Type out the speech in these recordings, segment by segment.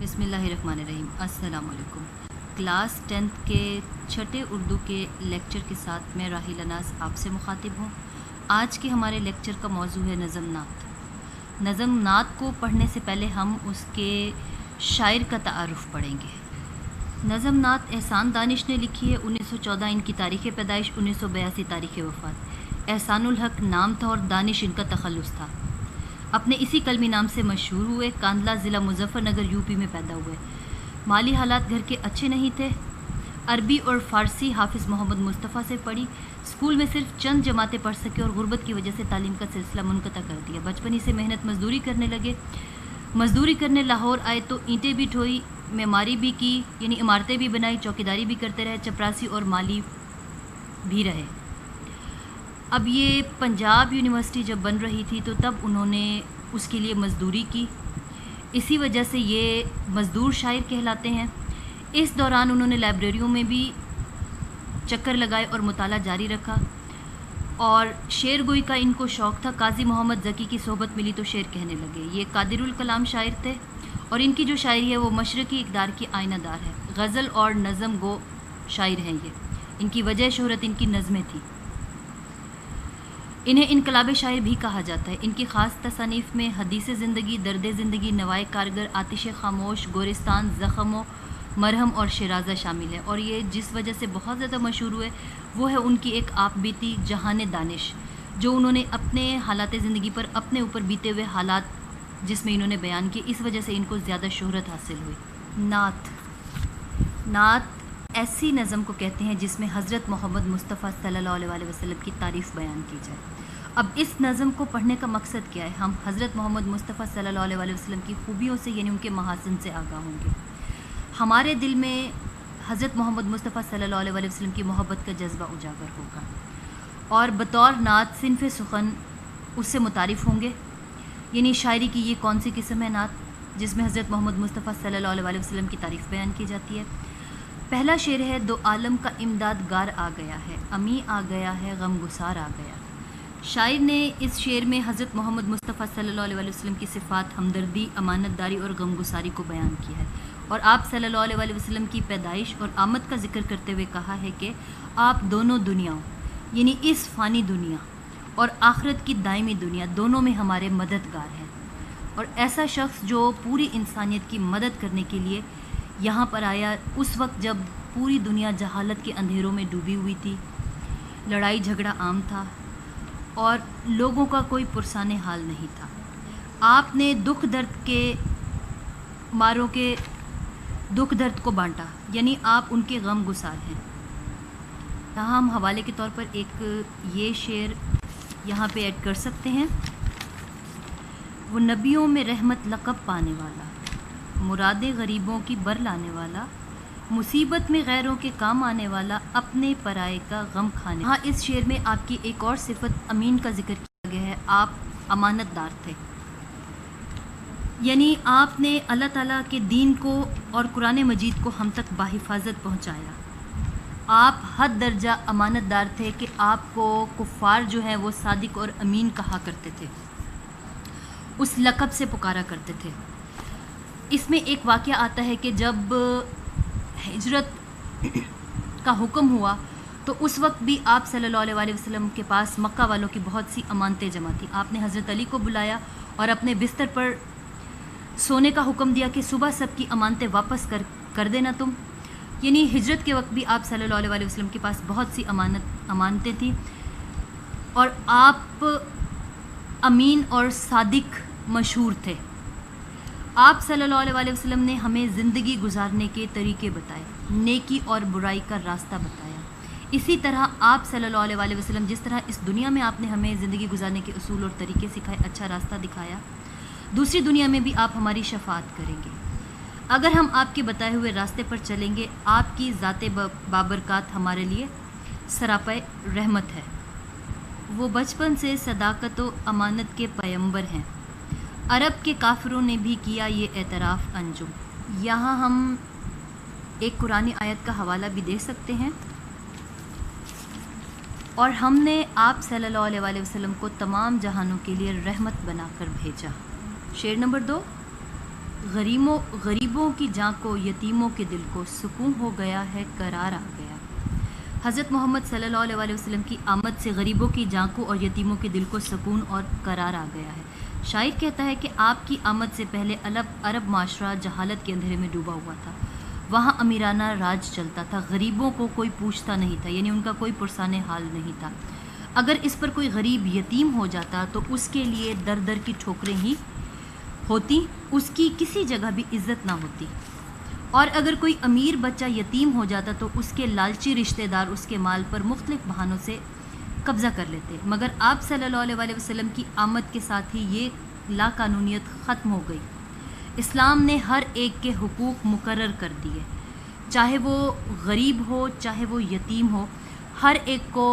बिस्मिल्लाहिर्रहमानिर्रहीम। अस्सलाम वालेकुम। क्लास 10th के छठे उर्दू के लेक्चर के साथ मैं राहिल अनास आपसे मुखातिब हूँ। आज के हमारे लेक्चर का मौजू है नज़म नात। नज़म नात को पढ़ने से पहले हम उसके शायर का तारुफ़ पढ़ेंगे। नज़म नात एहसान दानिश ने लिखी है। 1914 इनकी तारीख़ पैदाइश, 1982 तारीख़ वफ़ात। एहसानुल हक नाम था और दानिश इनका तखल्लुस था। अपने इसी कलमी नाम से मशहूर हुए। कांदला ज़िला मुज़फ़्फ़रनगर यूपी में पैदा हुए। माली हालात घर के अच्छे नहीं थे। अरबी और फ़ारसी हाफिज़ मोहम्मद मुस्तफ़ा से पढ़ी। स्कूल में सिर्फ चंद जमातें पढ़ सके और गुर्बत की वजह से तालीम का सिलसिला मुनक़ता कर दिया। बचपन ही से मेहनत मजदूरी करने लगे। मजदूरी करने लाहौर आए तो ईंटें भी ढोई, मेमारी भी की, यानी इमारतें भी बनाई, चौकीदारी भी करते रहे, चपरासी और माली भी रहे। अब ये पंजाब यूनिवर्सिटी जब बन रही थी तो तब उन्होंने उसके लिए मज़दूरी की। इसी वजह से ये मज़दूर शायर कहलाते हैं। इस दौरान उन्होंने लाइब्रेरियों में भी चक्कर लगाए और मुताला जारी रखा और शेर गोई का इनको शौक़ था। काजी मोहम्मद ज़की की सोहबत मिली तो शेर कहने लगे। ये कादिरुल कलाम शायर थे और इनकी जो शायरी है वो मशरक़ी इक़दार की आइनादार है। गज़ल और नज़म गो शायर हैं ये। इनकी वजह शोहरत इनकी नज़में थी। इन्हें इनकलाब शायर भी कहा जाता है। इनकी ख़ास तसानीफ़ में हदीस ज़िंदगी, दर्द ज़िंदगी, नवाए कारगर, आतिश खामोश, गोरिस्तान, ज़ख़्म, मरहम और शिराज़ा शामिल है। और ये जिस वजह से बहुत ज़्यादा मशहूर हुए वो है उनकी एक आप बीती जहान दानिश, जो उन्होंने अपने हालात ज़िंदगी पर, अपने ऊपर बीते हुए हालात जिसमें इन्होंने बयान किए, इस वजह से इनको ज़्यादा शोहरत हासिल हुई। नात ऐसी नज़म को कहते हैं जिसमें हज़रत मोहम्मद मुस्तफ़ा सल्लल्लाहु अलैहि वसल्लम की तारीफ़ बयान की जाए। अब इस नज़म को पढ़ने का मकसद क्या है? हम हज़रत मोहम्मद मुस्तफ़ा सल्लल्लाहु अलैहि वसल्लम की खूबियों से, यानी उनके महासिन से आगाह होंगे। हमारे दिल में हज़रत मोहम्मद मुस्तफ़ा सल्लल्लाहु अलैहि वसल्लम की मोहब्बत का जज्बा उजागर होगा और बतौर नात सिनफ़ सुखन उससे मुतारिफ़ होंगे। यानी शायरी की ये कौन सी किस्म है नात जिसमें हज़रत मोहम्मद मुस्तफ़ा सल्लल्लाहु अलैहि वसल्लम की तारीफ़ बयान की जाती है। पहला शेर है, दो आलम का इमदादगार आ गया है, अमी आ गया है, गम गुसार आ गया। शायर ने इस शेर में हज़रत मोहम्मद मुस्तफ़ा सल्लल्लाहु अलैहि वसल्लम की सिफ़ात हमदर्दी, अमानतदारी और गमगुसारी को बयान किया है और आप सल्लल्लाहु अलैहि वसल्लम की पैदाइश और आमद का जिक्र करते हुए कहा है कि आप दोनों दुनियाओं, यानी इस फ़ानी दुनिया और आखिरत की दायमी दुनिया, दोनों में हमारे मददगार हैं। और ऐसा शख्स जो पूरी इंसानियत की मदद करने के लिए यहाँ पर आया उस वक्त जब पूरी दुनिया जहालत के अंधेरों में डूबी हुई थी, लड़ाई झगड़ा आम था और लोगों का कोई पुरसाने हाल नहीं था। आपने दुख दर्द के मारों के दुख दर्द को बांटा, यानी आप उनके गम गुसार हैं। यहाँ हम हवाले के तौर पर एक ये शेर यहाँ पे ऐड कर सकते हैं। वो नबियों में रहमत लक़ब पाने वाला, मुरादे गरीबों की बर लाने वाला, मुसीबत में गैरों के काम आने वाला, अपने पराए का गम खाने। हाँ, इस शेर में आपकी एक और सिफत अमीन का जिक्र किया गया है। आप अमानतदार थे, यानी आपने अल्लाह ताला के दीन को और कुरान मजीद को हम तक बाहिफाजत पहुँचाया। आप हद दर्जा अमानतदार थे कि आपको कुफ़ार जो है वो सादिक और अमीन कहा करते थे, उस लक़ब से पुकारा करते थे। इसमें एक वाक़या आता है कि जब हिजरत का हुक्म हुआ तो उस वक्त भी आप सल्लल्लाहु अलैहि वसल्लम के पास मक्का वालों की बहुत सी अमानतें जमा थी। आपने हज़रत अली को बुलाया और अपने बिस्तर पर सोने का हुक्म दिया कि सुबह सबकी अमानतें वापस कर देना तुम। यानी हिजरत के वक्त भी आप सल्लल्लाहु अलैहि वसल्लम के पास बहुत सी अमानतें थी और आप अमीन और सादिक मशहूर थे। आप सल्लल्लाहु अलैहि वसल्लम ने हमें ज़िंदगी गुजारने के तरीके बताए, नेकी और बुराई का रास्ता बताया। इसी तरह आप सल्लल्लाहु अलैहि वसल्लम जिस तरह इस दुनिया में आपने हमें ज़िंदगी गुजारने के उसूल और तरीके सिखाए, अच्छा रास्ता दिखाया, दूसरी दुनिया में भी आप हमारी शफाअत करेंगे। अगर हम आपके बताए हुए रास्ते पर चलेंगे, आपकी ज़ाते बाबरकात हमारे लिए सरापे रहमत है। वो बचपन से सदाकत व अमानत के पैगंबर हैं। अरब के काफिरों ने भी किया ये एतराफ़ अंजुम। यहाँ हम एक कुरानी आयत का हवाला भी दे सकते हैं। और हमने आप सल्लल्लाहु अलैहि वसल्लम को तमाम जहानों के लिए रहमत बनाकर भेजा। शेर नंबर 2, غریبوں کی جاں کو، یتیموں کے دل کو سکون ہو گیا ہے، قرار آ گیا۔ حضرت محمد صلی اللہ علیہ وسلم کی آمد سے غریبوں کی جاں کو اور یتیموں کے دل کو سکون اور قرار آ گیا ہے۔ شاعر کہتا ہے کہ آپ کی آمد سے پہلے عرب معاشرہ جہالت کے اندھیرے میں ڈوبا ہوا تھا، وہاں امیرانہ راج چلتا تھا، غریبوں کو کوئی پوچھتا نہیں تھا، یعنی ان کا کوئی پرسان حال نہیں تھا۔ اگر اس پر کوئی غریب یتیم ہو جاتا تو اس کے لیے در در کی ٹھوکریں ہی ہوتی، اس کی کسی جگہ بھی عزت نہ ہوتی، اور اگر کوئی امیر بچہ یتیم ہو جاتا تو اس کے لالچی رشتہ دار اس کے مال پر مختلف بہانوں سے قبضہ کر لیتے، مگر آپ صلی اللہ علیہ وسلم کی آمد کے ساتھ ہی یہ لا قانونیت ختم ہو گئی۔ اسلام نے ہر ایک کے حقوق مقرر کر دیے، چاہے وہ غریب ہو چاہے وہ یتیم ہو، ہر ایک کو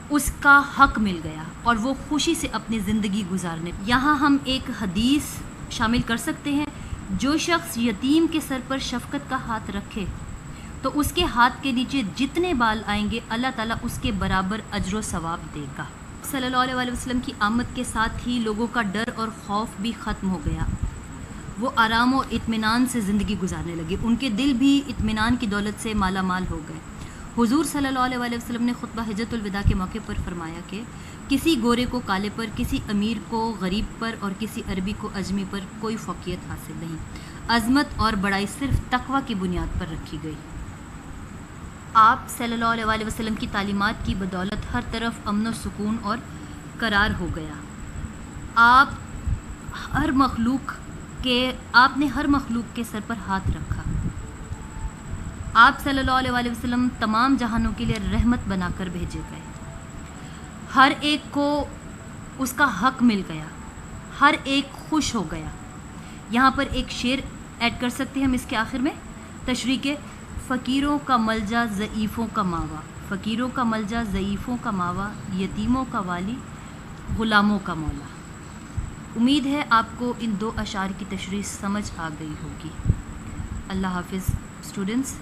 اس کا حق مل گیا اور وہ خوشی سے اپنی زندگی گزارنے۔ یہاں ہم ایک حدیث شامل کر سکتے ہیں، جو شخص یتیم کے سر پر شفقت کا ہاتھ رکھے تو اس کے ہاتھ کے نیچے جتنے بال آئیں گے اللہ تعالیٰ اس کے برابر اجر و ثواب دے گا۔ صلی اللہ علیہ وسلم کی آمد کے ساتھ ہی لوگوں کا ڈر اور خوف بھی ختم ہو گیا، وہ آرام و اطمینان سے زندگی گزارنے لگے، ان کے دل بھی اطمینان کی دولت سے مالا مال ہو گئے۔ حضور صلی اللہ علیہ وسلم نے خطبہ حجۃ الوداع کے موقع پر فرمایا کہ کسی گورے کو کالے پر، کسی امیر کو غریب پر اور کسی عربی کو عجمی پر کوئی فوقیت حاصل نہیں، عظمت اور بڑائی صرف تقوی کی بنیاد پر رکھی گئی۔ آپ صلی اللہ علیہ وسلم کی تعلیمات کی بدولت ہر طرف امن و سکون اور قرار ہو گیا۔ آپ نے ہر مخلوق کے سر پر ہاتھ رکھا۔ آپ صلی اللہ علیہ وسلم تمام جہانوں کے لیے رحمت بنا کر بھیجے گئے، ہر ایک کو اس کا حق مل گیا، ہر ایک خوش ہو گیا۔ یہاں پر ایک شعر ایڈ کر سکتے ہیں ہم اس کے آخر میں، تشریح کے: فقیروں کا ملجا ضعیفوں کا ماوا، فقیروں کا ملجا ضعیفوں کا ماوا، یتیموں کا والی غلاموں کا مولا۔ امید ہے آپ کو ان دو اشعار کی تشریح سمجھ آ گئی ہوگی۔ اللہ حافظ اسٹوڈنٹس۔